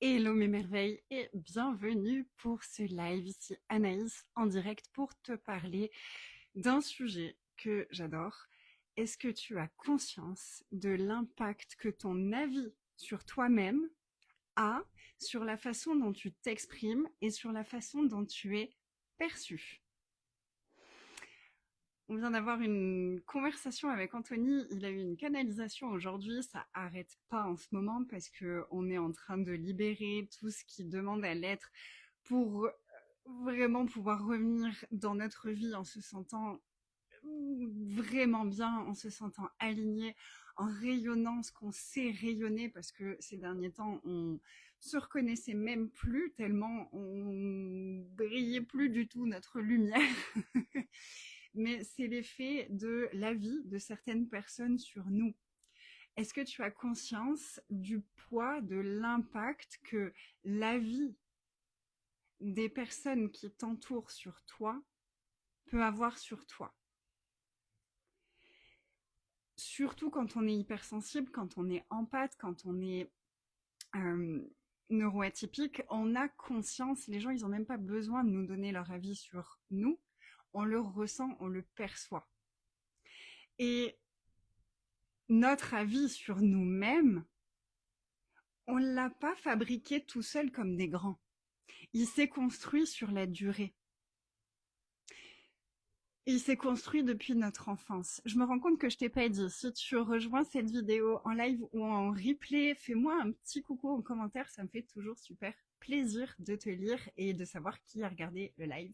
Hello mes merveilles et bienvenue pour ce live, ici Anaïs en direct pour te parler d'un sujet que j'adore. Est-ce que tu as conscience de l'impact que ton avis sur toi-même a sur la façon dont tu t'exprimes et sur la façon dont tu es perçu? On vient d'avoir une conversation avec Anthony, il a eu une canalisation aujourd'hui, ça arrête pas en ce moment parce que on est en train de libérer tout ce qui demande à l'être pour vraiment pouvoir revenir dans notre vie en se sentant vraiment bien, en se sentant aligné, en rayonnant ce qu'on sait rayonner, parce que ces derniers temps, on se reconnaissait même plus tellement on brillait plus du tout notre lumière. Mais c'est l'effet de la vie de certaines personnes sur nous. Est-ce que tu as conscience du poids, de l'impact que la vie des personnes qui t'entourent sur toi peut avoir sur toi? Surtout quand on est hypersensible, quand on est empathe, quand on est euh, neuroatypique, on a conscience, les gens ils n'ont même pas besoin de nous donner leur avis sur nous, on le ressent, on le perçoit. Et notre avis sur nous-mêmes, on ne l'a pas fabriqué tout seul comme des grands. Il s'est construit sur la durée. Il s'est construit depuis notre enfance. Je me rends compte que je t'ai pas dit. Si tu rejoins cette vidéo en live ou en replay, fais-moi un petit coucou en commentaire. Ça me fait toujours super plaisir de te lire et de savoir qui a regardé le live.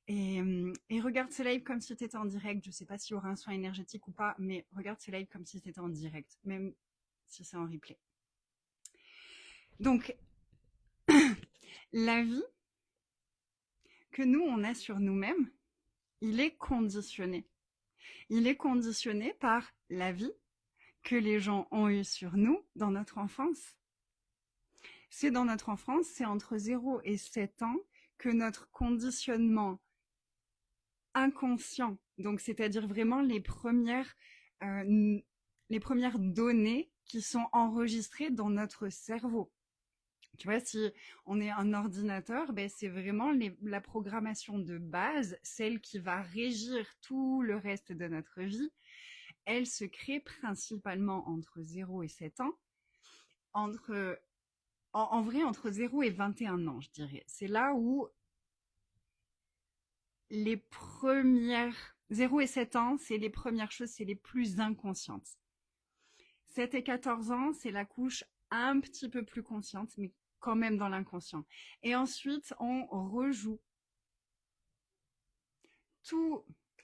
Et regarde ce live comme si tu étais en direct. Je sais pas s'il y aura un soin énergétique ou pas, mais regarde ce live comme si tu étais en direct, même si c'est en replay. Donc, la vie que nous, on a sur nous-mêmes, il est conditionné. Il est conditionné par la vie que les gens ont eue sur nous dans notre enfance. C'est dans notre enfance, c'est entre 0 et 7 ans que notre conditionnement inconscient, donc c'est-à-dire vraiment les premières données qui sont enregistrées dans notre cerveau. Tu vois, si on est un ordinateur, ben c'est vraiment la programmation de base, celle qui va régir tout le reste de notre vie. Elle se crée principalement entre 0 et 7 ans, en vrai entre 0 et 21 ans, je dirais. C'est là où les premières... 0 et 7 ans, c'est les premières choses, c'est les plus inconscientes. 7 et 14 ans, c'est la couche un petit peu plus consciente, mais quand même dans l'inconscient. Et ensuite, on rejoue tout.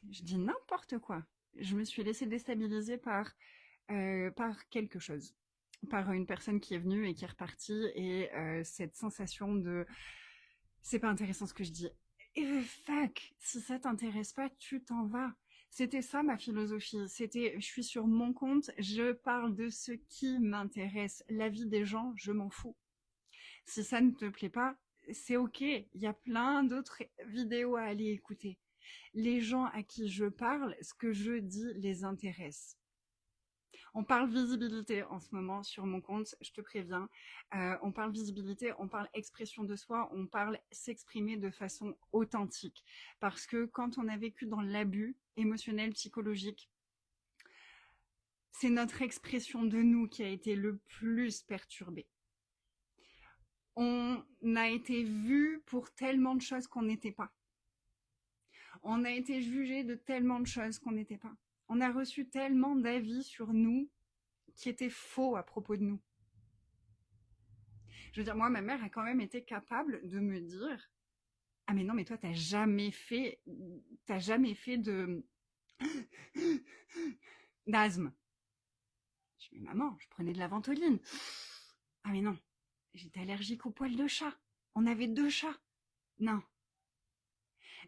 Je dis n'importe quoi. Je me suis laissée déstabiliser par quelque chose, par une personne qui est venue et qui est repartie, et cette sensation de c'est pas intéressant ce que je dis. Et fuck, si ça t'intéresse pas, tu t'en vas. C'était ça ma philosophie. C'était, je suis sur mon compte, je parle de ce qui m'intéresse. La vie des gens, je m'en fous. Si ça ne te plaît pas, c'est ok. Il y a plein d'autres vidéos à aller écouter. Les gens à qui je parle, ce que je dis les intéresse. On parle visibilité en ce moment sur mon compte, je te préviens. On parle visibilité, on parle expression de soi, on parle s'exprimer de façon authentique. Parce que quand on a vécu dans l'abus émotionnel, psychologique, c'est notre expression de nous qui a été le plus perturbée. On a été vu pour tellement de choses qu'on n'était pas. On a été jugé de tellement de choses qu'on n'était pas. On a reçu tellement d'avis sur nous qui étaient faux à propos de nous. Je veux dire, moi, ma mère a quand même été capable de me dire « Ah mais non, mais toi, t'as jamais fait de d'asthme. » Je dis « Mais maman, je prenais de la ventoline. » « Ah mais non, j'étais allergique aux poils de chat. On avait 2 chats. » Non.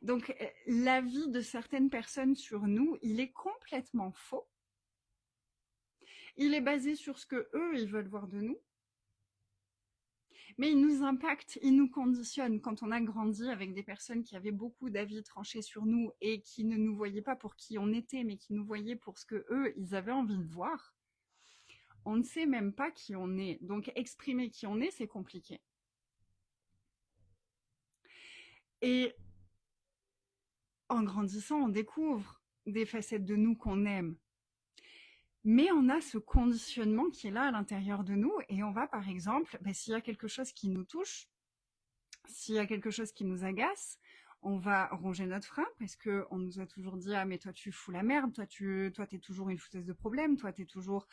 Donc, l'avis de certaines personnes sur nous, il est complètement faux. Il est basé sur ce que eux, ils veulent voir de nous. Mais il nous impacte, il nous conditionne. Quand on a grandi avec des personnes qui avaient beaucoup d'avis tranchés sur nous et qui ne nous voyaient pas pour qui on était, mais qui nous voyaient pour ce que eux, ils avaient envie de voir, On ne sait même pas qui on est. Donc, exprimer qui on est, c'est compliqué. Et en grandissant, on découvre des facettes de nous qu'on aime. Mais on a ce conditionnement qui est là à l'intérieur de nous et on va, par exemple, s'il y a quelque chose qui nous touche, s'il y a quelque chose qui nous agace, on va ronger notre frein parce que on nous a toujours dit ah mais toi tu fous la merde, toi t'es toujours une fouteuse de problème, toi t'es toujours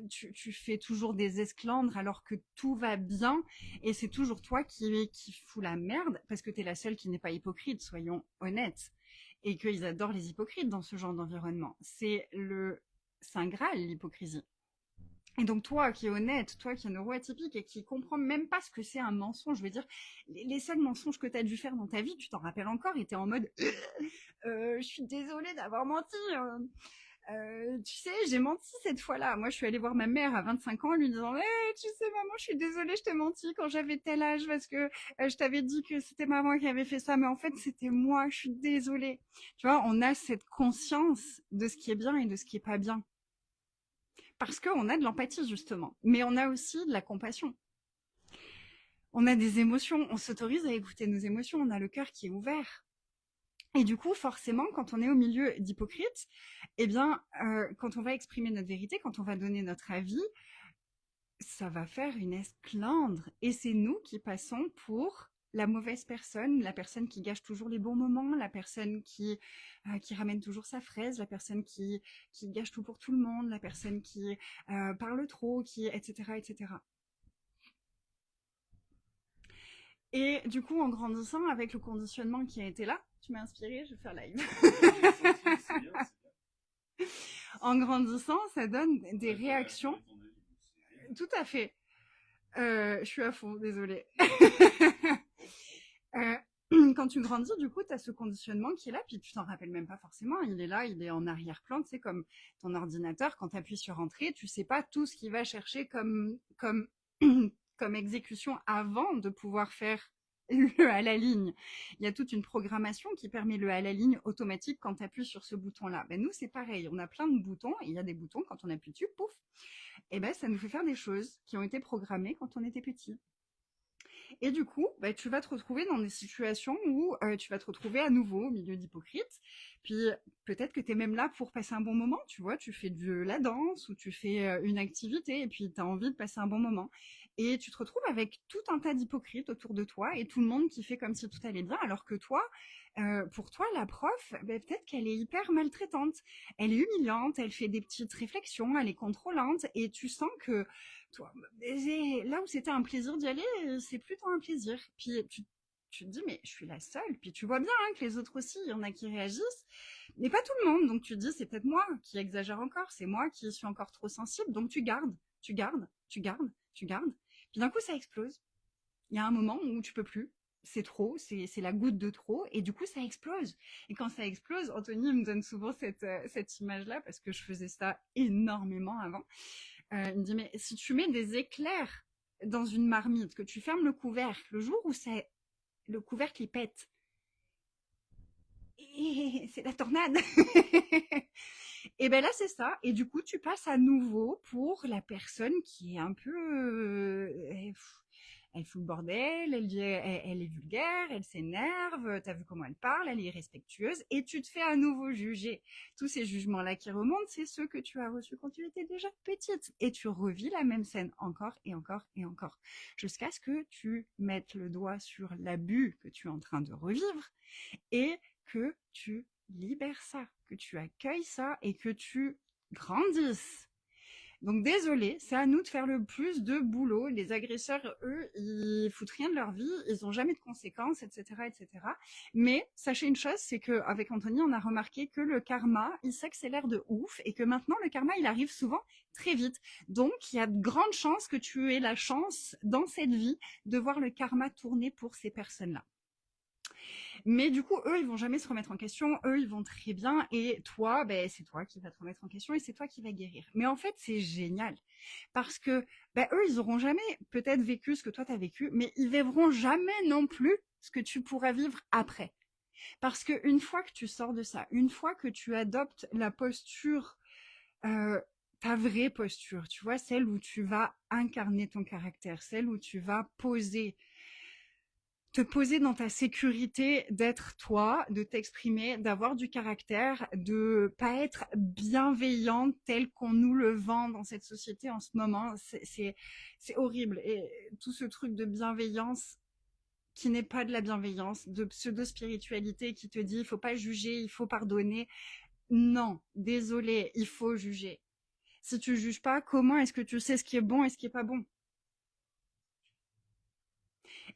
tu fais toujours des esclandres alors que tout va bien et c'est toujours toi qui fous la merde parce que t'es la seule qui n'est pas hypocrite, soyons honnêtes, et qu'ils adorent les hypocrites dans ce genre d'environnement. C'est le Saint Graal, l'hypocrisie. Et donc toi qui es honnête, toi qui es neuroatypique et qui comprends même pas ce que c'est un mensonge, je veux dire, les seuls mensonges que tu as dû faire dans ta vie, tu t'en rappelles encore et t'es en mode je suis désolée d'avoir menti. Tu sais, j'ai menti cette fois-là. Moi, je suis allée voir ma mère à 25 ans en lui disant tu sais maman, je suis désolée, je t'ai menti quand j'avais tel âge parce que je t'avais dit que c'était maman qui avait fait ça, mais en fait c'était moi, je suis désolée. Tu vois, on a cette conscience de ce qui est bien et de ce qui est pas bien. Parce qu'on a de l'empathie, justement. Mais on a aussi de la compassion. On a des émotions, on s'autorise à écouter nos émotions, on a le cœur qui est ouvert. Et du coup, forcément, quand on est au milieu d'hypocrites, eh bien, quand on va exprimer notre vérité, quand on va donner notre avis, ça va faire une esclandre. Et c'est nous qui passons pour la mauvaise personne, la personne qui gâche toujours les bons moments, la personne qui ramène toujours sa fraise, la personne qui gâche tout pour tout le monde, la personne qui parle trop, etc., etc. Et du coup, en grandissant, avec le conditionnement qui a été là, tu m'as inspirée, je vais faire live. C'est bien. En grandissant, ça donne des réactions. Tout à fait. Je suis à fond, désolée. Quand tu grandis, du coup, tu as ce conditionnement qui est là, puis tu t'en rappelles même pas forcément. Il est là, il est en arrière-plan, tu sais, comme ton ordinateur, quand tu appuies sur Entrée, tu sais pas tout ce qu'il va chercher comme exécution avant de pouvoir faire le à la ligne. Il y a toute une programmation qui permet le à la ligne automatique quand tu appuies sur ce bouton-là. Ben, nous, c'est pareil. On a plein de boutons, et il y a des boutons, quand on appuie dessus, pouf, et ben, ça nous fait faire des choses qui ont été programmées quand on était petit. Et du coup, tu vas te retrouver dans des situations où tu vas te retrouver à nouveau au milieu d'hypocrites. Puis peut-être que tu es même là pour passer un bon moment, tu vois, tu fais de la danse ou tu fais une activité et puis tu as envie de passer un bon moment. Et tu te retrouves avec tout un tas d'hypocrites autour de toi et tout le monde qui fait comme si tout allait bien, alors que toi, pour toi, la prof, peut-être qu'elle est hyper maltraitante. Elle est humiliante, elle fait des petites réflexions, elle est contrôlante et tu sens que toi, là où c'était un plaisir d'y aller, c'est plutôt un plaisir. Puis tu te dis, mais je suis la seule. Puis tu vois bien que les autres aussi, il y en a qui réagissent, mais pas tout le monde. Donc tu te dis, c'est peut-être moi qui exagère encore, c'est moi qui suis encore trop sensible. Donc tu gardes, tu gardes, tu gardes, tu gardes. Puis d'un coup, ça explose. Il y a un moment où tu peux plus. C'est trop, c'est la goutte de trop, et du coup ça explose. Et quand ça explose, Anthony me donne souvent cette image-là, parce que je faisais ça énormément avant. Il me dit, mais si tu mets des éclairs dans une marmite, que tu fermes le couvercle, le jour où le couvercle il pète, et c'est la tornade. Et ben là c'est ça. Et du coup tu passes à nouveau pour la personne qui est un peu elle fout le bordel, elle est vulgaire, elle s'énerve, t'as vu comment elle parle, elle est irrespectueuse, et tu te fais à nouveau juger. Tous ces jugements-là qui remontent, c'est ceux que tu as reçus quand tu étais déjà petite. Et tu revis la même scène encore et encore et encore, jusqu'à ce que tu mettes le doigt sur l'abus que tu es en train de revivre, et que tu libères ça, que tu accueilles ça, et que tu grandisses. Donc désolé, c'est à nous de faire le plus de boulot. Les agresseurs, eux, ils foutent rien de leur vie, ils ont jamais de conséquences, etc., etc. Mais sachez une chose, c'est qu'avec Anthony, on a remarqué que le karma, il s'accélère de ouf et que maintenant le karma, il arrive souvent très vite. Donc il y a de grandes chances que tu aies la chance dans cette vie de voir le karma tourner pour ces personnes-là. Mais du coup, eux, ils vont jamais se remettre en question. Eux, ils vont très bien. Et toi, c'est toi qui vas te remettre en question et c'est toi qui vas guérir. Mais en fait, c'est génial. Parce que, eux, ils auront jamais peut-être vécu ce que toi t'as vécu, mais ils verront jamais non plus ce que tu pourras vivre après. Parce qu'une fois que tu sors de ça, une fois que tu adoptes la posture ta vraie posture, tu vois, celle où tu vas incarner ton caractère, celle où tu vas te poser dans ta sécurité d'être toi, de t'exprimer, d'avoir du caractère, de pas être bienveillante telle qu'on nous le vend dans cette société en ce moment. C'est horrible. Et tout ce truc de bienveillance qui n'est pas de la bienveillance, de pseudo-spiritualité qui te dit il faut pas juger, il faut pardonner. Non, désolé, il faut juger. Si tu juges pas, comment est-ce que tu sais ce qui est bon et ce qui est pas bon?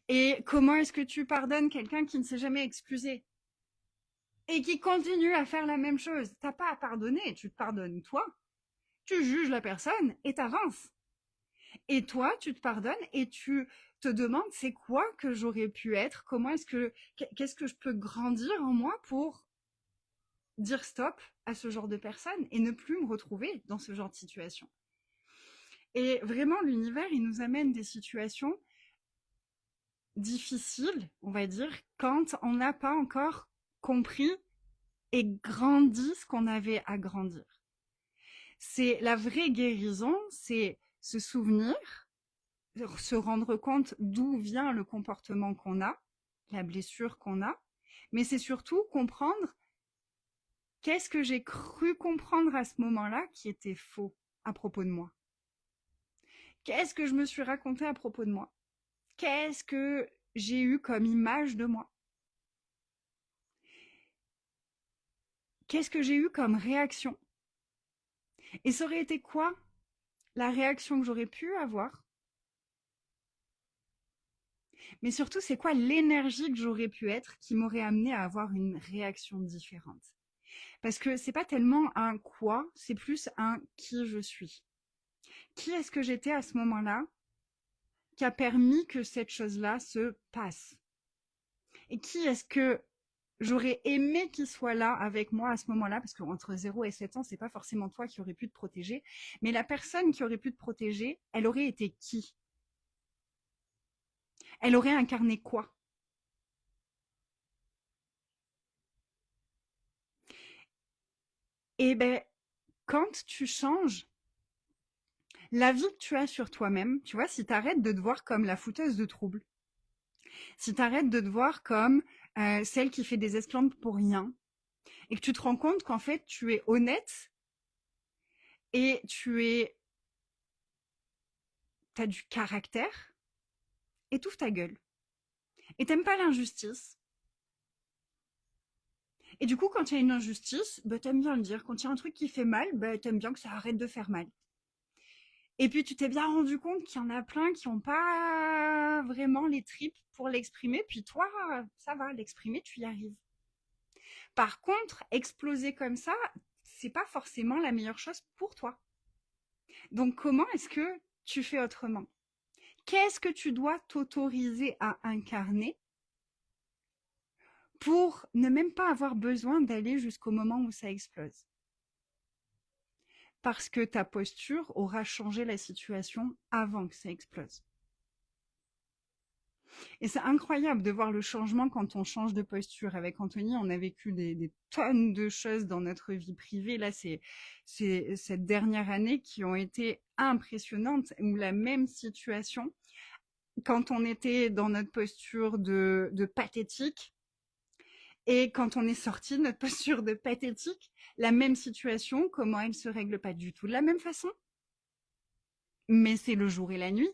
Et comment est-ce que tu pardonnes quelqu'un qui ne s'est jamais excusé et qui continue à faire la même chose? T'as pas à pardonner, tu te pardonnes toi, tu juges la personne et t'avances. Et toi, tu te pardonnes et tu te demandes c'est quoi que j'aurais pu être, comment est-ce que, qu'est-ce que je peux grandir en moi pour dire stop à ce genre de personne et ne plus me retrouver dans ce genre de situation. Et vraiment, l'univers, il nous amène des situations difficiles, on va dire, quand on n'a pas encore compris et grandi ce qu'on avait à grandir. C'est la vraie guérison, c'est se souvenir, se rendre compte d'où vient le comportement qu'on a, la blessure qu'on a, mais c'est surtout comprendre qu'est-ce que j'ai cru comprendre à ce moment-là qui était faux à propos de moi. Qu'est-ce que je me suis raconté à propos de moi? Qu'est-ce que j'ai eu comme image de moi? Qu'est-ce que j'ai eu comme réaction? Et ça aurait été quoi la réaction que j'aurais pu avoir? Mais surtout, c'est quoi l'énergie que j'aurais pu être qui m'aurait amené à avoir une réaction différente? Parce que c'est pas tellement un quoi, c'est plus un qui je suis. Qui est-ce que j'étais à ce moment-là qui a permis que cette chose-là se passe? Et qui est-ce que j'aurais aimé qu'il soit là avec moi à ce moment-là, parce qu'entre 0 et 7 ans, c'est pas forcément toi qui aurais pu te protéger, mais la personne qui aurait pu te protéger, elle aurait été qui? Elle aurait incarné quoi? Et ben, quand tu changes l'avis que tu as sur toi-même, tu vois, si tu arrêtes de te voir comme la fouteuse de troubles, si tu arrêtes de te voir comme celle qui fait des esclandres pour rien, et que tu te rends compte qu'en fait, tu es honnête et t'as du caractère, étouffe ta gueule. Et t'aimes pas l'injustice. Et du coup, quand il y a une injustice, bah, t'aimes bien le dire. Quand il y a un truc qui fait mal, bah, t'aimes bien que ça arrête de faire mal. Et puis, tu t'es bien rendu compte qu'il y en a plein qui n'ont pas vraiment les tripes pour l'exprimer. Puis toi, ça va, l'exprimer, tu y arrives. Par contre, exploser comme ça, c'est pas forcément la meilleure chose pour toi. Donc, comment est-ce que tu fais autrement? Qu'est-ce que tu dois t'autoriser à incarner pour ne même pas avoir besoin d'aller jusqu'au moment où ça explose? Parce que ta posture aura changé la situation avant que ça explose. Et c'est incroyable de voir le changement quand on change de posture. Avec Anthony, on a vécu des tonnes de choses dans notre vie privée. Là, c'est cette dernière année qui ont été impressionnantes, où la même situation, quand on était dans notre posture de pathétique, et quand on est sorti de notre posture de pathétique, la même situation, comment elle se règle pas du tout de la même façon? Mais c'est le jour et la nuit.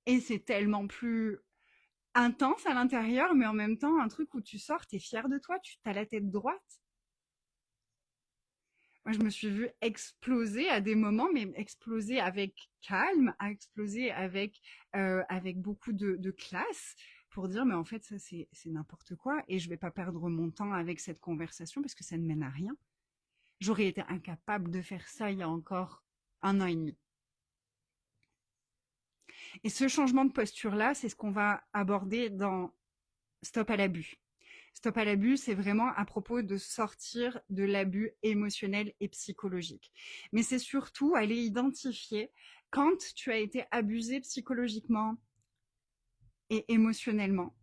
Et c'est tellement plus intense à l'intérieur, mais en même temps, un truc où tu sors, t'es fier de toi, tu as la tête droite. Moi, je me suis vue exploser à des moments, mais exploser avec calme, à exploser avec beaucoup de classe, pour dire, mais en fait, ça, c'est n'importe quoi, et je vais pas perdre mon temps avec cette conversation parce que ça ne mène à rien. J'aurais été incapable de faire ça il y a encore 1 an et demi. Et ce changement de posture-là, c'est ce qu'on va aborder dans Stop à l'abus. Stop à l'abus, c'est vraiment à propos de sortir de l'abus émotionnel et psychologique. Mais c'est surtout aller identifier quand tu as été abusé psychologiquement et émotionnellement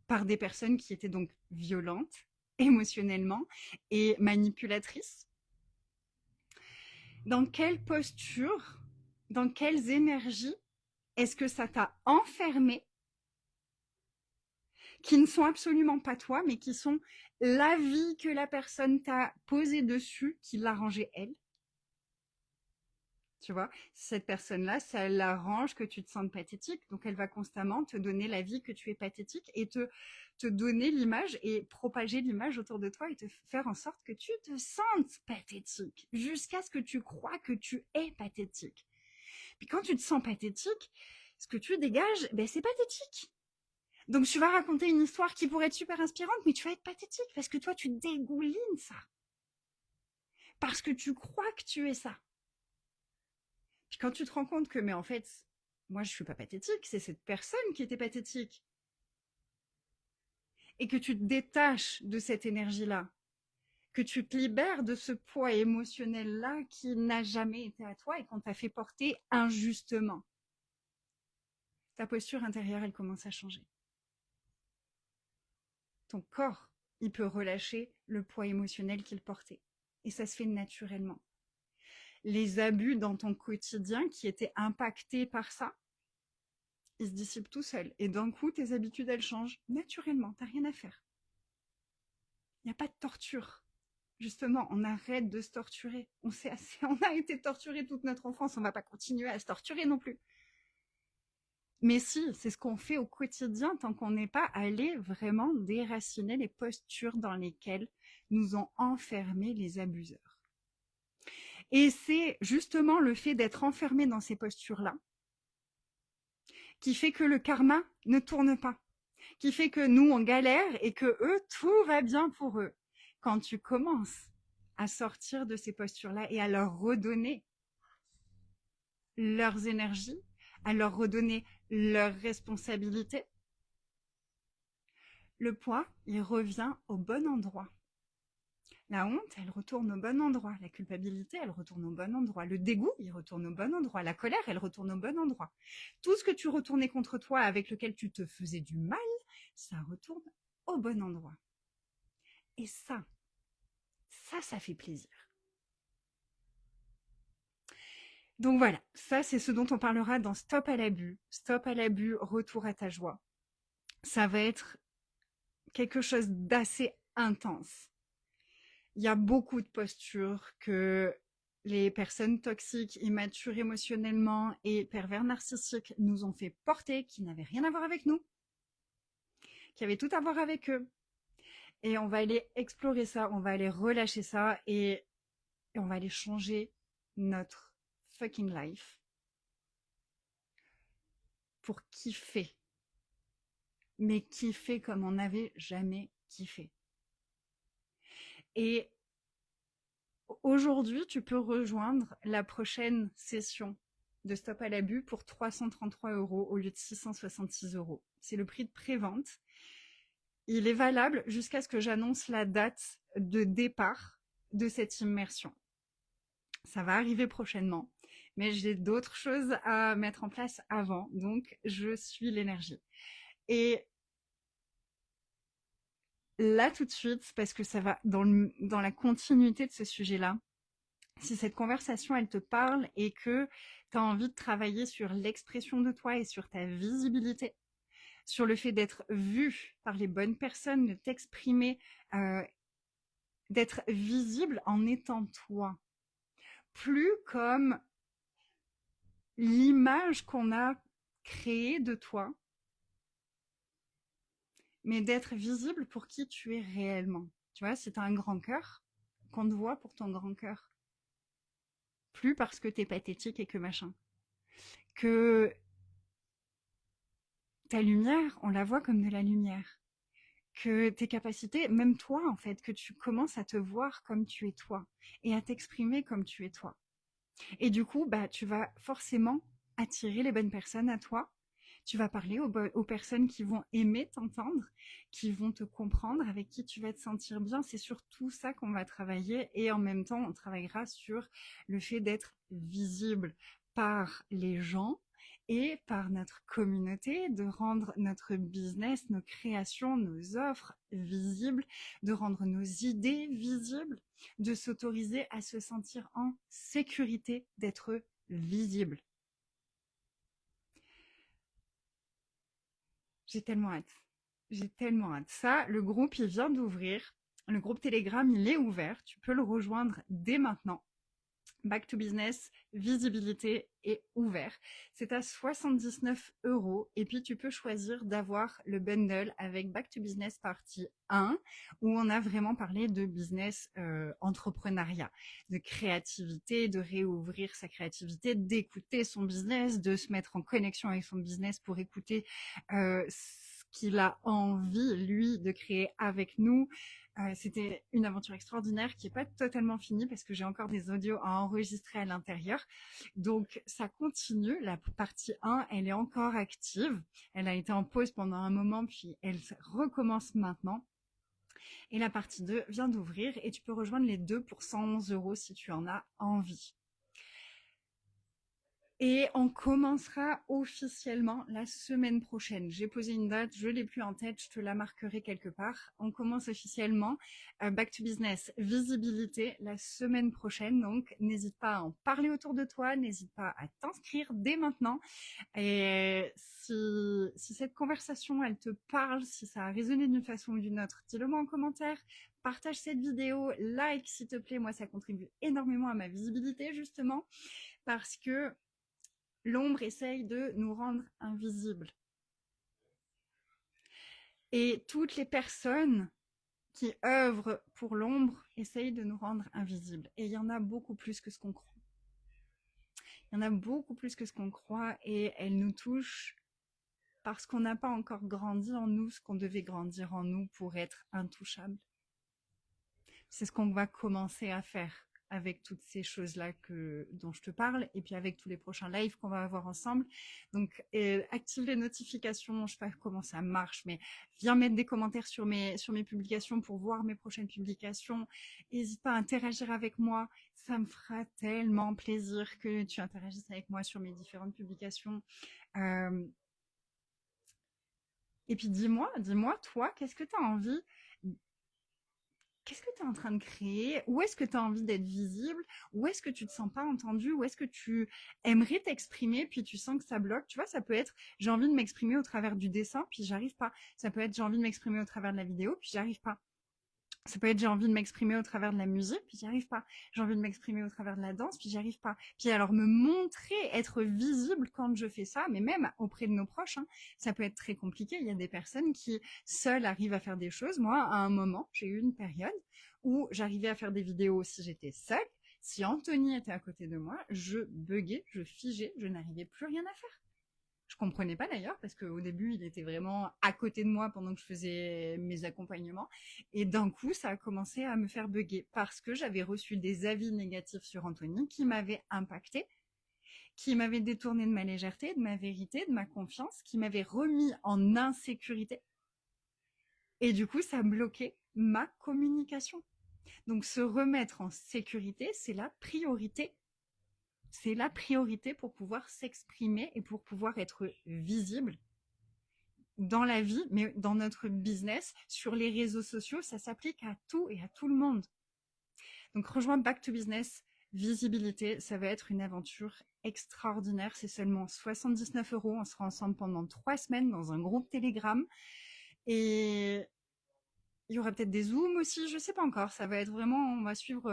par des personnes qui étaient donc violentes émotionnellement et manipulatrices. dans quelle posture, dans quelles énergies est-ce que ça t'a enfermé, qui ne sont absolument pas toi, mais qui sont la vie que la personne t'a posée dessus, qui l'arrangeait elle. Tu vois, cette personne-là, ça l'arrange que tu te sentes pathétique, donc elle va constamment te donner la vie que tu es pathétique et te donner l'image et propager l'image autour de toi et te faire en sorte que tu te sentes pathétique jusqu'à ce que tu crois que tu es pathétique. Puis quand tu te sens pathétique, ce que tu dégages, ben c'est pathétique. Donc tu vas raconter une histoire qui pourrait être super inspirante, mais tu vas être pathétique parce que toi tu dégoulines ça. Parce que tu crois que tu es ça. Puis quand tu te rends compte que, mais en fait, moi je suis pas pathétique, c'est cette personne qui était pathétique. Et que tu te détaches de cette énergie-là, que tu te libères de ce poids émotionnel-là qui n'a jamais été à toi et qu'on t'a fait porter injustement. Ta posture intérieure, elle commence à changer. Ton corps, il peut relâcher le poids émotionnel qu'il portait. Et ça se fait naturellement. Les abus dans ton quotidien qui étaient impactés par ça, ils se dissipent tout seuls. Et d'un coup, tes habitudes, elles changent naturellement. T'as rien à faire. Il n'y a pas de torture. Justement, on arrête de se torturer. On a été torturé toute notre enfance. On ne va pas continuer à se torturer non plus. Mais si, c'est ce qu'on fait au quotidien tant qu'on n'est pas allé vraiment déraciner les postures dans lesquelles nous ont enfermés les abuseurs. Et c'est justement le fait d'être enfermé dans ces postures-là qui fait que le karma ne tourne pas, qui fait que nous, on galère et que eux, tout va bien pour eux. Quand tu commences à sortir de ces postures-là et à leur redonner leurs énergies, à leur redonner leurs responsabilités, le poids, il revient au bon endroit. La honte, elle retourne au bon endroit. La culpabilité, elle retourne au bon endroit. Le dégoût, il retourne au bon endroit. La colère, elle retourne au bon endroit. Tout ce que tu retournais contre toi, avec lequel tu te faisais du mal, ça retourne au bon endroit. Et ça fait plaisir. Donc voilà, ça c'est ce dont on parlera dans Stop à l'abus. Stop à l'abus, retour à ta joie. Ça va être quelque chose d'assez intense. Il y a beaucoup de postures que les personnes toxiques, immatures émotionnellement et pervers narcissiques nous ont fait porter, qui n'avaient rien à voir avec nous, qui avaient tout à voir avec eux. Et on va aller explorer ça, on va aller relâcher ça et on va aller changer notre fucking life pour kiffer. Mais kiffer comme on n'avait jamais kiffé. Et aujourd'hui, tu peux rejoindre la prochaine session de Stop à l'abus pour 333 € au lieu de 666 €. C'est le prix de prévente. Il est valable jusqu'à ce que j'annonce la date de départ de cette immersion. Ça va arriver prochainement, mais j'ai d'autres choses à mettre en place avant, donc je suis l'énergie. Et là tout de suite, parce que ça va dans la continuité de ce sujet-là, si cette conversation, elle te parle et que tu as envie de travailler sur l'expression de toi et sur ta visibilité, sur le fait d'être vu par les bonnes personnes, de t'exprimer, d'être visible en étant toi, plus comme l'image qu'on a créée de toi, mais d'être visible pour qui tu es réellement. Tu vois, si tu as un grand cœur, qu'on te voit pour ton grand cœur. Plus parce que t'es pathétique et que machin. Que ta lumière, on la voit comme de la lumière. Que tes capacités, même toi en fait, que tu commences à te voir comme tu es toi et à t'exprimer comme tu es toi. Et du coup, bah, tu vas forcément attirer les bonnes personnes à toi. Tu vas parler aux personnes qui vont aimer t'entendre, qui vont te comprendre, avec qui tu vas te sentir bien. C'est sur tout ça qu'on va travailler et en même temps, on travaillera sur le fait d'être visible par les gens et par notre communauté, de rendre notre business, nos créations, nos offres visibles, de rendre nos idées visibles, de s'autoriser à se sentir en sécurité, d'être visible. J'ai tellement hâte. J'ai tellement hâte. Ça, le groupe, il vient d'ouvrir. Le groupe Telegram, il est ouvert. Tu peux le rejoindre dès maintenant. Back to Business, visibilité est ouvert. C'est à 79 € et puis tu peux choisir d'avoir le bundle avec Back to Business partie 1 où on a vraiment parlé de business entrepreneuriat, de créativité, de réouvrir sa créativité, d'écouter son business, de se mettre en connexion avec son business pour écouter ce qu'il a envie, lui, de créer avec nous. C'était une aventure extraordinaire qui n'est pas totalement finie parce que j'ai encore des audios à enregistrer à l'intérieur. Donc ça continue. La partie 1, elle est encore active. Elle a été en pause pendant un moment, puis elle recommence maintenant. Et la partie 2 vient d'ouvrir et tu peux rejoindre les deux pour 111 € si tu en as envie. Et on commencera officiellement la semaine prochaine. J'ai posé une date, je l'ai plus en tête, je te la marquerai quelque part. On commence officiellement Back to Business visibilité la semaine prochaine. Donc, n'hésite pas à en parler autour de toi, n'hésite pas à t'inscrire dès maintenant. Et si cette conversation, elle te parle, si ça a résonné d'une façon ou d'une autre, dis-le moi en commentaire. Partage cette vidéo, like s'il te plaît. Moi, ça contribue énormément à ma visibilité, justement, parce que l'ombre essaye de nous rendre invisibles. Et toutes les personnes qui œuvrent pour l'ombre essayent de nous rendre invisibles. Et il y en a beaucoup plus que ce qu'on croit. Il y en a beaucoup plus que ce qu'on croit et elles nous touchent parce qu'on n'a pas encore grandi en nous ce qu'on devait grandir en nous pour être intouchable. C'est ce qu'on va commencer à faire avec toutes ces choses-là dont je te parle, et puis avec tous les prochains lives qu'on va avoir ensemble. Donc, active les notifications, je sais pas comment ça marche, mais viens mettre des commentaires sur mes publications pour voir mes prochaines publications. N'hésite pas à interagir avec moi, ça me fera tellement plaisir que tu interagisses avec moi sur mes différentes publications. Et puis dis-moi, toi, qu'est-ce que tu as envie? Qu'est-ce que tu es en train de créer? Où est-ce que tu as envie d'être visible? Où est-ce que tu te sens pas entendu? Où est-ce que tu aimerais t'exprimer puis tu sens que ça bloque? Tu vois, ça peut être j'ai envie de m'exprimer au travers du dessin puis j'arrive pas. Ça peut être j'ai envie de m'exprimer au travers de la vidéo puis j'arrive pas. Ça peut être j'ai envie de m'exprimer au travers de la musique, puis j'y arrive pas. J'ai envie de m'exprimer au travers de la danse, puis j'y arrive pas. Puis alors me montrer, être visible quand je fais ça, mais même auprès de nos proches, hein, ça peut être très compliqué. Il y a des personnes qui seules arrivent à faire des choses. Moi, à un moment, j'ai eu une période où j'arrivais à faire des vidéos si j'étais seule. Si Anthony était à côté de moi, je buguais, je figeais, je n'arrivais plus rien à faire. Je comprenais pas d'ailleurs parce qu'au début il était vraiment à côté de moi pendant que je faisais mes accompagnements et d'un coup ça a commencé à me faire bugger parce que j'avais reçu des avis négatifs sur Anthony qui m'avaient impacté, qui m'avaient détourné de ma légèreté, de ma vérité, de ma confiance, qui m'avaient remis en insécurité et du coup ça bloquait ma communication. Donc se remettre en sécurité, c'est la priorité. C'est la priorité pour pouvoir s'exprimer et pour pouvoir être visible dans la vie, mais dans notre business, sur les réseaux sociaux, ça s'applique à tout et à tout le monde. Donc rejoins Back to Business, visibilité, ça va être une aventure extraordinaire. C'est seulement 79 €. On sera ensemble pendant 3 semaines dans un groupe Telegram. Et il y aura peut-être des zooms aussi, je sais pas encore. Ça va être vraiment, on va suivre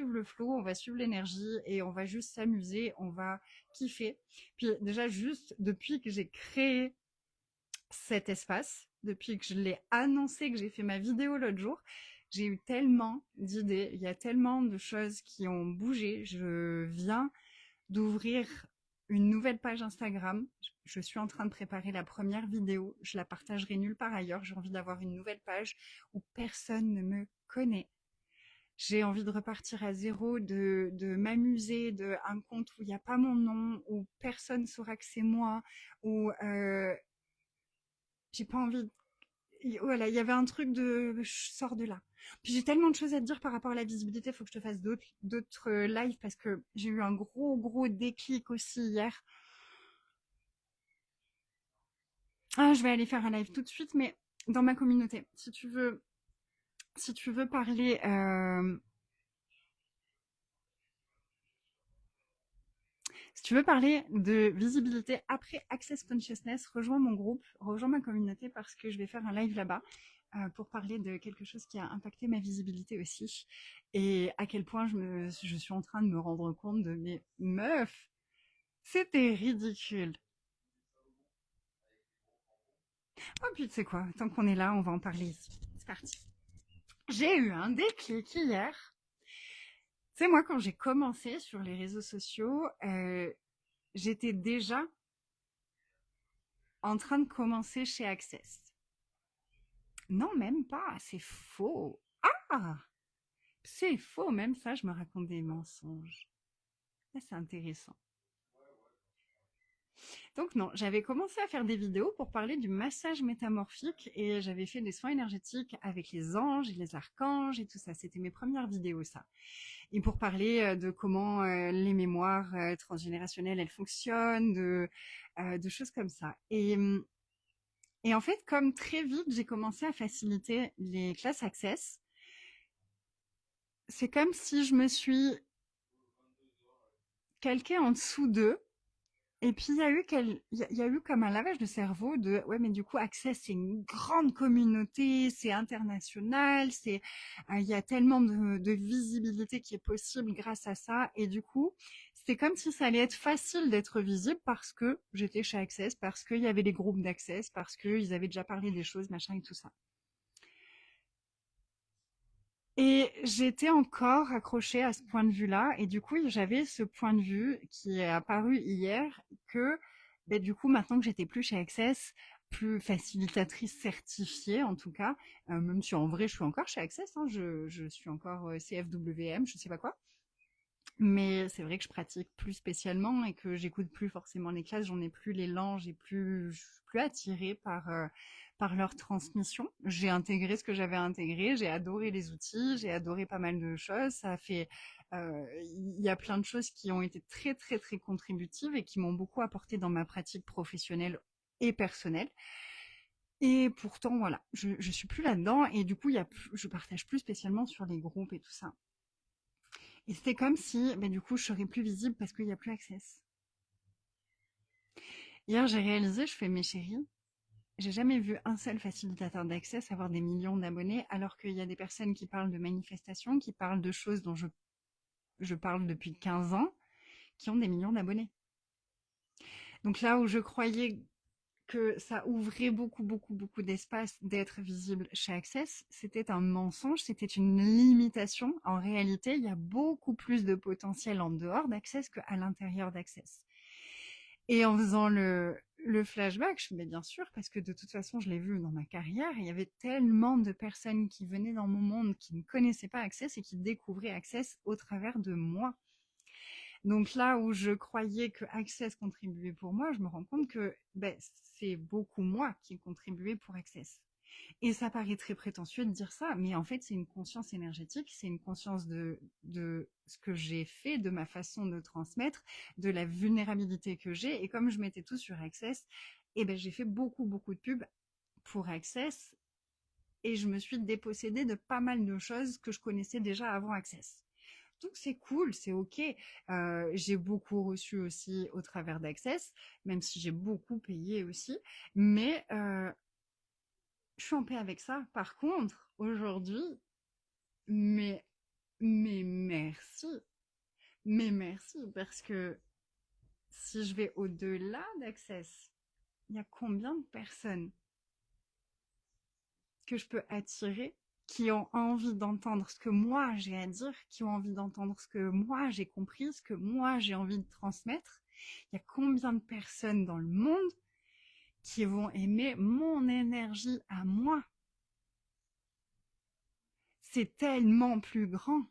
le flow, on va suivre l'énergie et on va juste s'amuser, on va kiffer. Puis déjà juste depuis que j'ai créé cet espace, depuis que je l'ai annoncé, que j'ai fait ma vidéo l'autre jour, j'ai eu tellement d'idées, il y a tellement de choses qui ont bougé. Je viens d'ouvrir une nouvelle page Instagram. Je suis en train de préparer la première vidéo. Je la partagerai nulle part ailleurs. J'ai envie d'avoir une nouvelle page où personne ne me connaît. J'ai envie de repartir à zéro, de m'amuser, un compte où il n'y a pas mon nom, où personne ne saura que c'est moi, où j'ai pas envie. Voilà, il y avait un truc de je sors de là. Puis j'ai tellement de choses à te dire par rapport à la visibilité, il faut que je te fasse d'autres lives parce que j'ai eu un gros déclic aussi hier. Ah, je vais aller faire un live tout de suite, mais dans ma communauté. Si tu veux parler, si tu veux parler de visibilité après Access Consciousness, rejoins mon groupe, rejoins ma communauté parce que je vais faire un live là-bas pour parler de quelque chose qui a impacté ma visibilité aussi et à quel point je suis en train de me rendre compte de mes meufs. C'était ridicule. Oh puis tu sais quoi, tant qu'on est là, on va en parler ici. C'est parti. J'ai eu un déclic hier. Tu sais, moi, quand j'ai commencé sur les réseaux sociaux, j'étais déjà en train de commencer chez Access. Non, même pas, c'est faux. Ah, c'est faux, même ça, je me raconte des mensonges. Là, c'est intéressant. Donc non, j'avais commencé à faire des vidéos pour parler du massage métamorphique et j'avais fait des soins énergétiques avec les anges et les archanges et tout ça. C'était mes premières vidéos, ça. Et pour parler de comment les mémoires transgénérationnelles, elles fonctionnent, de choses comme ça. Et en fait, comme très vite, j'ai commencé à faciliter les classes Access, c'est comme si je me suis calquée en dessous d'eux. Et puis il y a eu comme un lavage de cerveau de ouais mais du coup Access c'est une grande communauté, c'est international, il y a tellement de visibilité qui est possible grâce à ça et du coup c'était comme si ça allait être facile d'être visible parce que j'étais chez Access, parce qu'il y avait des groupes d'Access, parce qu'ils avaient déjà parlé des choses machin et tout ça. Et j'étais encore accrochée à ce point de vue-là, et du coup, j'avais ce point de vue qui est apparu hier, que ben, du coup, maintenant que j'étais plus chez Access, plus facilitatrice certifiée en tout cas, même si en vrai je suis encore chez Access, hein, je suis encore CFWM, je sais pas quoi, mais c'est vrai que je pratique plus spécialement et que j'écoute plus forcément les classes, j'en ai plus l'élan, je suis plus attirée par leur transmission. J'ai intégré ce que j'avais intégré, j'ai adoré les outils, j'ai adoré pas mal de choses. Il y a plein de choses qui ont été très très très contributives et qui m'ont beaucoup apporté dans ma pratique professionnelle et personnelle. Et pourtant, voilà, je suis plus là-dedans et du coup, je partage plus spécialement sur les groupes et tout ça. Et c'était comme si, ben, du coup, je serais plus visible parce qu'il n'y a plus Access. Hier, j'ai réalisé, je fais mes chéris, j'ai jamais vu un seul facilitateur d'Access avoir des millions d'abonnés, alors qu'il y a des personnes qui parlent de manifestations, qui parlent de choses dont je parle depuis 15 ans, qui ont des millions d'abonnés. Donc là où je croyais que ça ouvrait beaucoup, beaucoup, beaucoup d'espace d'être visible chez Access, c'était un mensonge, c'était une limitation. En réalité, il y a beaucoup plus de potentiel en dehors d'Access qu'à l'intérieur d'Access. Et en faisant le flashback, je mais bien sûr, parce que de toute façon, je l'ai vu dans ma carrière, il y avait tellement de personnes qui venaient dans mon monde, qui ne connaissaient pas Access et qui découvraient Access au travers de moi. Donc là où je croyais que Access contribuait pour moi, je me rends compte que ben, c'est beaucoup moi qui contribuais pour Access. Et ça paraît très prétentieux de dire ça, mais en fait, c'est une conscience énergétique, c'est une conscience de ce que j'ai fait, de ma façon de transmettre, de la vulnérabilité que j'ai. Et comme je mettais tout sur Access, eh ben, j'ai fait beaucoup, beaucoup de pubs pour Access et je me suis dépossédée de pas mal de choses que je connaissais déjà avant Access. Donc c'est cool, c'est ok. J'ai beaucoup reçu aussi au travers d'Access, même si j'ai beaucoup payé aussi. Mais je suis en paix avec ça. Par contre, aujourd'hui, mais, mais merci. Mais merci, parce que si je vais au-delà d'Access, il y a combien de personnes que je peux attirer qui ont envie d'entendre ce que moi j'ai à dire, qui ont envie d'entendre ce que moi j'ai compris, ce que moi j'ai envie de transmettre. Il y a combien de personnes dans le monde qui vont aimer mon énergie à moi. C'est tellement plus grand.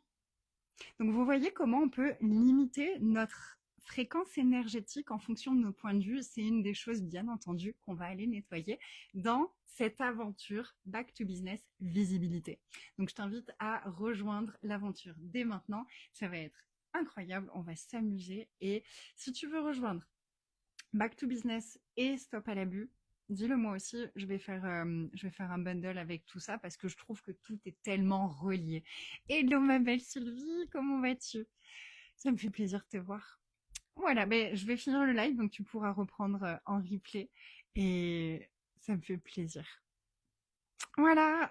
Donc vous voyez comment on peut limiter notre fréquence énergétique en fonction de nos points de vue. C'est une des choses, bien entendu, qu'on va aller nettoyer dans cette aventure Back to Business Visibilité. Donc je t'invite à rejoindre l'aventure dès maintenant. Ça va être incroyable, on va s'amuser. Et si tu veux rejoindre Back to Business et Stop à l'abus, Dis-le moi aussi, je vais faire un bundle avec tout ça parce que je trouve que tout est tellement relié. Hello ma belle Sylvie, comment vas-tu? Ça me fait plaisir de te voir. Voilà, ben, je vais finir le live, donc tu pourras reprendre en replay et ça me fait plaisir. Voilà,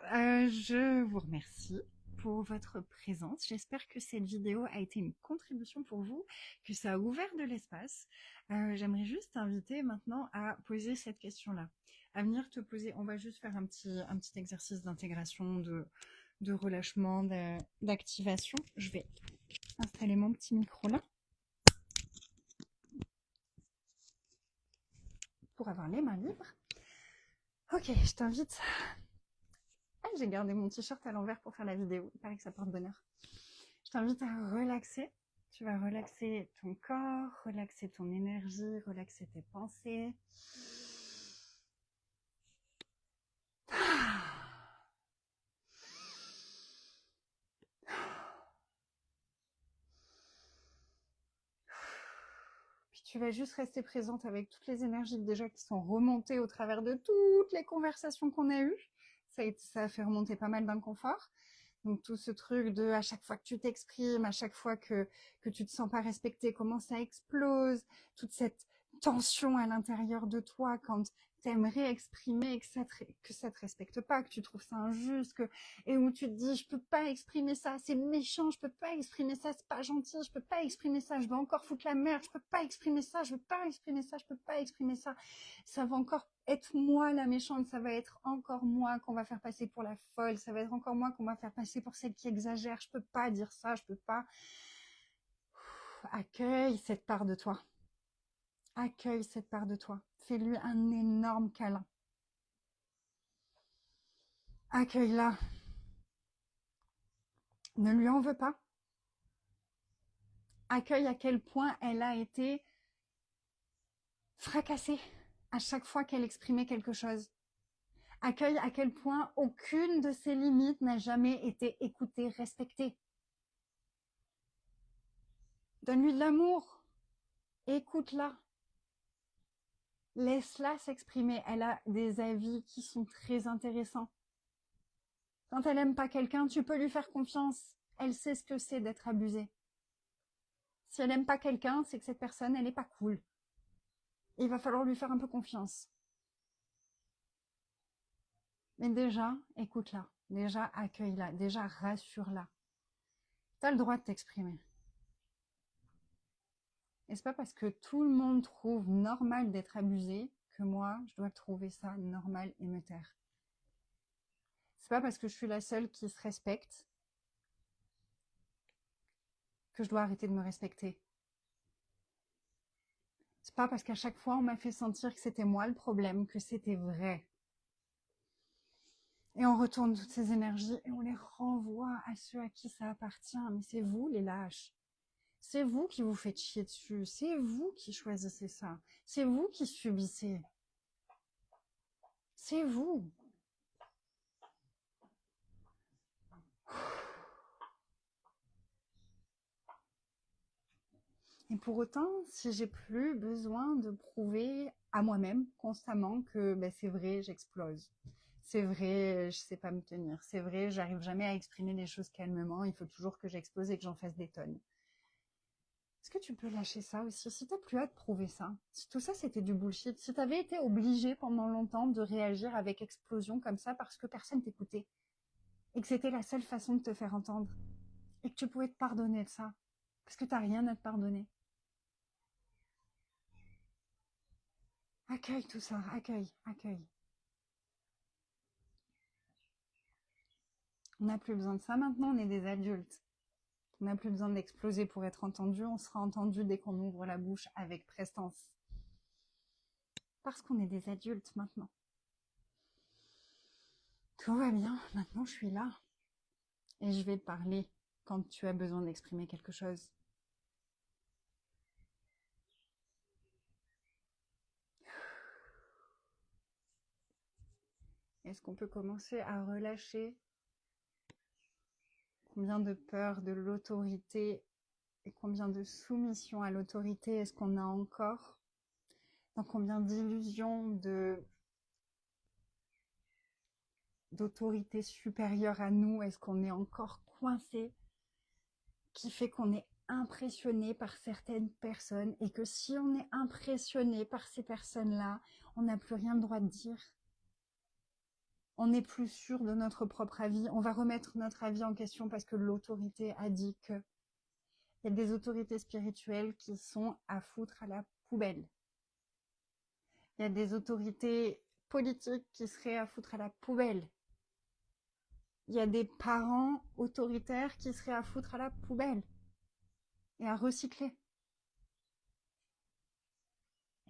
je vous remercie pour votre présence. J'espère que cette vidéo a été une contribution pour vous, que ça a ouvert de l'espace. J'aimerais juste t'inviter maintenant à poser cette question-là, à venir te poser. On va juste faire un petit exercice d'intégration, de relâchement, d'activation. Je vais installer mon petit micro là pour avoir les mains libres. Ok, je t'invite. Ah, j'ai gardé mon t-shirt à l'envers pour faire la vidéo. Il paraît que ça porte bonheur. Je t'invite à relaxer. Tu vas relaxer ton corps, relaxer ton énergie, relaxer tes pensées. Puis tu vas juste rester présente avec toutes les énergies déjà qui sont remontées au travers de toutes les conversations qu'on a eues. Ça a fait remonter pas mal d'inconfort. Donc tout ce truc de à chaque fois que tu t'exprimes, à chaque fois que tu te sens pas respecté, comment ça explose, toute cette tension à l'intérieur de toi quand t'aimerais exprimer et que ça te respecte pas, que tu trouves ça injuste, et où tu te dis je peux pas exprimer ça, c'est méchant, je peux pas exprimer ça, c'est pas gentil, je peux pas exprimer ça, je vais encore foutre la merde, je peux pas exprimer ça, je veux pas exprimer ça, je peux pas exprimer ça. Ça va encore être moi la méchante, ça va être encore moi qu'on va faire passer pour la folle, ça va être encore moi qu'on va faire passer pour celle qui exagère, je peux pas dire ça, je peux pas. Accueille cette part de toi. Accueille cette part de toi. Fais-lui un énorme câlin. Accueille-la. Ne lui en veux pas. Accueille à quel point elle a été fracassée à chaque fois qu'elle exprimait quelque chose. Accueille à quel point aucune de ses limites n'a jamais été écoutée, respectée. Donne-lui de l'amour. Écoute-la. Laisse-la s'exprimer. Elle a des avis qui sont très intéressants. Quand elle aime pas quelqu'un, tu peux lui faire confiance. Elle sait ce que c'est d'être abusée. Si elle aime pas quelqu'un, c'est que cette personne, elle est pas cool. Il va falloir lui faire un peu confiance. Mais déjà, écoute-la. Déjà, accueille-la. Déjà, rassure-la. Tu as le droit de t'exprimer. Et c'est pas parce que tout le monde trouve normal d'être abusé que moi, je dois trouver ça normal et me taire. C'est pas parce que je suis la seule qui se respecte que je dois arrêter de me respecter. C'est pas parce qu'à chaque fois on m'a fait sentir que c'était moi le problème que c'était vrai. Et on retourne toutes ces énergies et on les renvoie à ceux à qui ça appartient. Mais c'est vous les lâches. C'est vous qui vous faites chier dessus. C'est vous qui choisissez ça. C'est vous qui subissez. C'est vous. Et pour autant, si j'ai plus besoin de prouver à moi-même constamment que ben, c'est vrai, j'explose. C'est vrai, je sais pas me tenir. C'est vrai, j'arrive jamais à exprimer les choses calmement. Il faut toujours que j'explose et que j'en fasse des tonnes. Est-ce que tu peux lâcher ça aussi? Si t'as plus hâte de prouver ça, si tout ça c'était du bullshit, si t'avais été obligé pendant longtemps de réagir avec explosion comme ça parce que personne t'écoutait et que c'était la seule façon de te faire entendre et que tu pouvais te pardonner de ça parce que t'as rien à te pardonner. Accueille tout ça, accueille, accueille. On n'a plus besoin de ça maintenant, on est des adultes. On n'a plus besoin d'exploser pour être entendu, on sera entendu dès qu'on ouvre la bouche avec prestance. Parce qu'on est des adultes maintenant. Tout va bien, maintenant je suis là. Et je vais te parler quand tu as besoin d'exprimer quelque chose. Est-ce qu'on peut commencer à relâcher combien de peur de l'autorité et combien de soumission à l'autorité est-ce qu'on a encore? Dans combien d'illusions, de d'autorité supérieure à nous? Est-ce qu'on est encore coincé, qui fait qu'on est impressionné par certaines personnes et que si on est impressionné par ces personnes-là, on n'a plus rien le droit de dire? On n'est plus sûr de notre propre avis. On va remettre notre avis en question parce que l'autorité a dit que. Il y a des autorités spirituelles qui sont à foutre à la poubelle. Il y a des autorités politiques qui seraient à foutre à la poubelle. Il y a des parents autoritaires qui seraient à foutre à la poubelle et à recycler.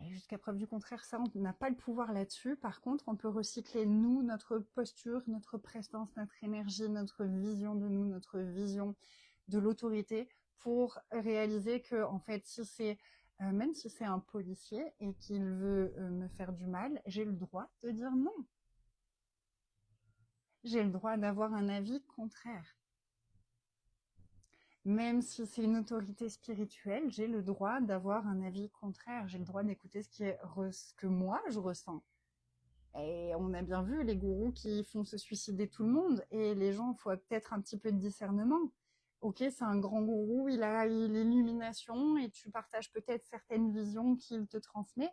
Et jusqu'à preuve du contraire, ça, on n'a pas le pouvoir là-dessus. Par contre, on peut recycler, nous, notre posture, notre prestance, notre énergie, notre vision de nous, notre vision de l'autorité pour réaliser que, en fait, si c'est, même si c'est un policier et qu'il veut me faire du mal, j'ai le droit de dire non. J'ai le droit d'avoir un avis contraire. Même si c'est une autorité spirituelle, j'ai le droit d'avoir un avis contraire. J'ai le droit d'écouter ce que moi je ressens. Et on a bien vu les gourous qui font se suicider tout le monde. Et les gens, il faut peut-être un petit peu de discernement. Ok, c'est un grand gourou, il a l'illumination et tu partages peut-être certaines visions qu'il te transmet.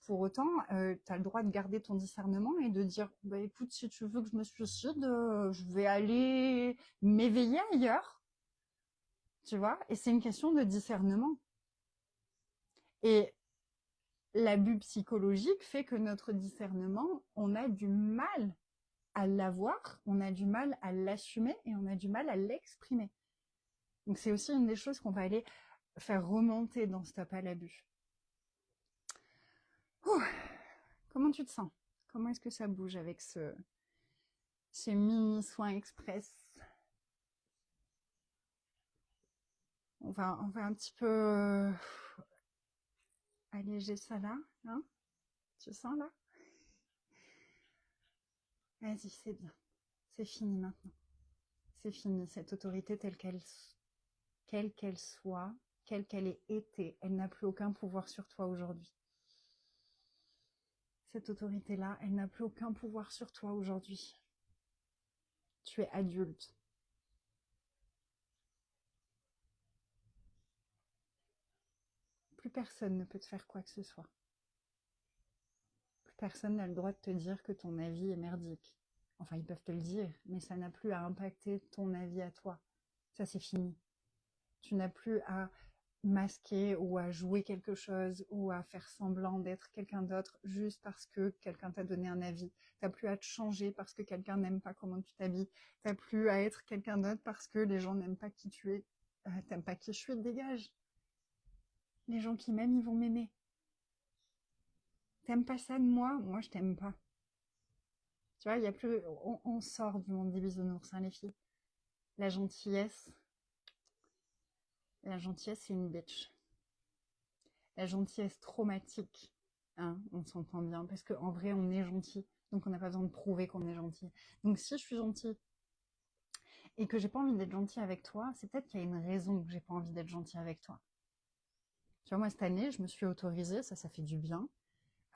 Pour autant, tu as le droit de garder ton discernement et de dire, bah écoute, si tu veux que je me suicide, je vais aller m'éveiller ailleurs. Tu vois, et c'est une question de discernement. Et l'abus psychologique fait que notre discernement, on a du mal à l'avoir, on a du mal à l'assumer et on a du mal à l'exprimer. Donc c'est aussi une des choses qu'on va aller faire remonter dans Stop à l'abus. Comment tu te sens? Comment est-ce que ça bouge avec ce mini soin express? On va un petit peu alléger ça là, hein? Tu sens là? Vas-y, c'est bien. C'est fini maintenant. C'est fini. Cette autorité telle qu'elle soit, quelle qu'elle ait été, elle n'a plus aucun pouvoir sur toi aujourd'hui. Cette autorité-là, elle n'a plus aucun pouvoir sur toi aujourd'hui. Tu es adulte. Plus personne ne peut te faire quoi que ce soit. Plus personne n'a le droit de te dire que ton avis est merdique. Enfin, ils peuvent te le dire, mais ça n'a plus à impacter ton avis à toi. Ça, c'est fini. Tu n'as plus à masquer ou à jouer quelque chose ou à faire semblant d'être quelqu'un d'autre juste parce que quelqu'un t'a donné un avis. T'as plus à te changer parce que quelqu'un n'aime pas comment tu t'habilles. T'as plus à être quelqu'un d'autre parce que les gens n'aiment pas qui tu es. T'aimes pas qui je suis, dégage. Les gens qui m'aiment, ils vont m'aimer. T'aimes pas ça de moi? Moi, je t'aime pas. Tu vois, il y a plus, on sort du monde des bisounours, hein, les filles. La gentillesse, c'est une bitch. La gentillesse traumatique, hein, on s'entend bien, parce qu'en vrai, on est gentil, donc on n'a pas besoin de prouver qu'on est gentil. Donc si je suis gentil et que j'ai pas envie d'être gentil avec toi, c'est peut-être qu'il y a une raison que j'ai pas envie d'être gentil avec toi. Tu vois, moi, cette année, je me suis autorisée, ça fait du bien.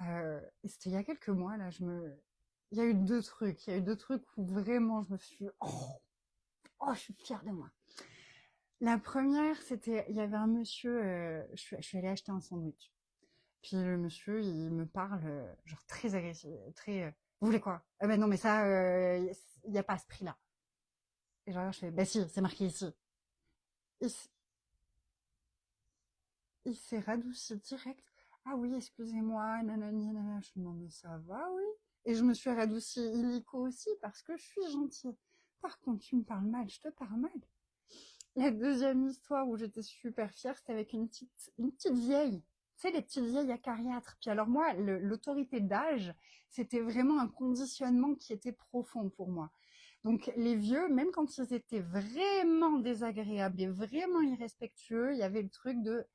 Et c'était il y a quelques mois, là, il y a eu deux trucs. Il y a eu deux trucs où vraiment je me suis... Oh, je suis fière de moi. La première, c'était, il y avait un monsieur, je suis allée acheter un sandwich. Puis le monsieur, il me parle, genre très agressif, très, vous voulez quoi? Ah ben non, mais ça, il n'y a pas à ce prix-là. Et genre, je fais, bah si, c'est marqué ici. Il, il s'est radouci direct. Ah oui, excusez-moi, nanani, nanana. Je me dis, non, mais ça va, oui. Et je me suis radoucie illico aussi parce que je suis gentille. Par contre, tu me parles mal, je te parle mal. La deuxième histoire où j'étais super fière, c'était avec une petite vieille. Tu sais, les petites vieilles acariâtres. Puis alors moi, l'autorité d'âge, c'était vraiment un conditionnement qui était profond pour moi. Donc les vieux, même quand ils étaient vraiment désagréables et vraiment irrespectueux, il y avait le truc de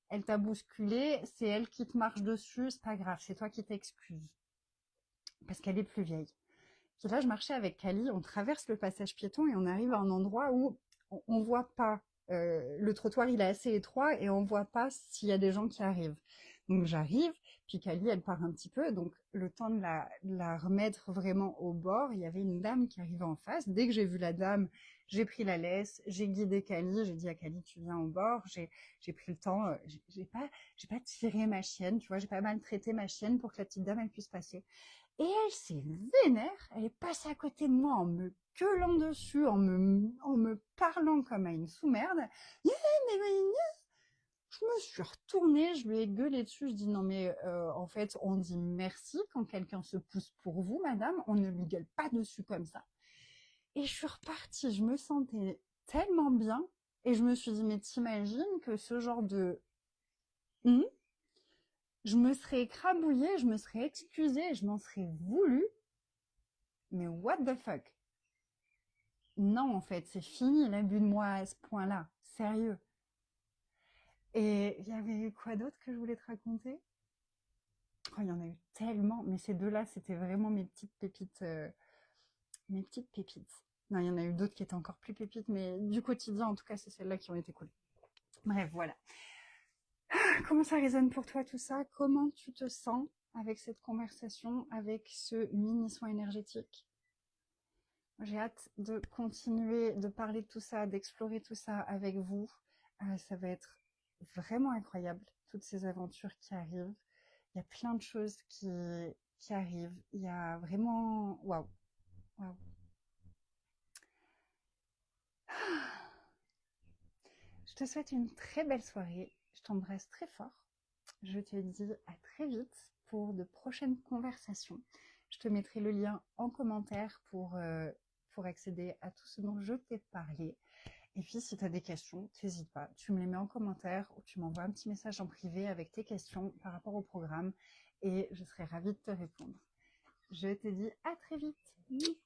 elle t'a bousculé, c'est elle qui te marche dessus, c'est pas grave, c'est toi qui t'excuses. Parce qu'elle est plus vieille. Puis là, je marchais avec Kali, on traverse le passage piéton et on arrive à un endroit où on voit pas. Le trottoir, il est assez étroit et on voit pas s'il y a des gens qui arrivent. Donc j'arrive, puis Kali, elle part un petit peu, donc le temps de la remettre vraiment au bord, il y avait une dame qui arrivait en face. Dès que j'ai vu la dame, j'ai pris la laisse, j'ai guidé Kali, j'ai dit à Kali, tu viens au bord, j'ai pris le temps, j'ai pas tiré ma chienne, tu vois, j'ai pas maltraité ma chienne pour que la petite dame, elle puisse passer. Et elle s'est vénère, elle est passée à côté de moi en me gueulant dessus, en me parlant comme à une sous-merde. Je me suis retournée, je lui ai gueulé dessus, je dis non mais en fait on dit merci quand quelqu'un se pousse pour vous madame, on ne lui gueule pas dessus comme ça. Et je suis repartie, je me sentais tellement bien et je me suis dit mais t'imagines que ce genre de je me serais écrabouillée, je me serais excusée, je m'en serais voulu, mais what the fuck. Non en fait c'est fini l'abus de moi à ce point-là, sérieux. Et il y avait eu quoi d'autre que je voulais te raconter? Oh, il y en a eu tellement, mais ces deux-là, c'était vraiment mes petites pépites. Mes petites pépites. Non, il y en a eu d'autres qui étaient encore plus pépites, mais du quotidien, en tout cas, c'est celles-là qui ont été cool. Bref, voilà. Comment ça résonne pour toi tout ça? Comment tu te sens avec cette conversation, avec ce mini-soin énergétique? J'ai hâte de continuer de parler de tout ça, d'explorer tout ça avec vous. Ça va être vraiment incroyable, toutes ces aventures qui arrivent. Il y a plein de choses qui arrivent. Il y a vraiment... Waouh, waouh. Je te souhaite une très belle soirée. Je t'embrasse très fort. Je te dis à très vite pour de prochaines conversations. Je te mettrai le lien en commentaire pour accéder à tout ce dont je t'ai parlé. Et puis, si tu as des questions, n'hésite pas. Tu me les mets en commentaire ou tu m'envoies un petit message en privé avec tes questions par rapport au programme et je serai ravie de te répondre. Je te dis à très vite.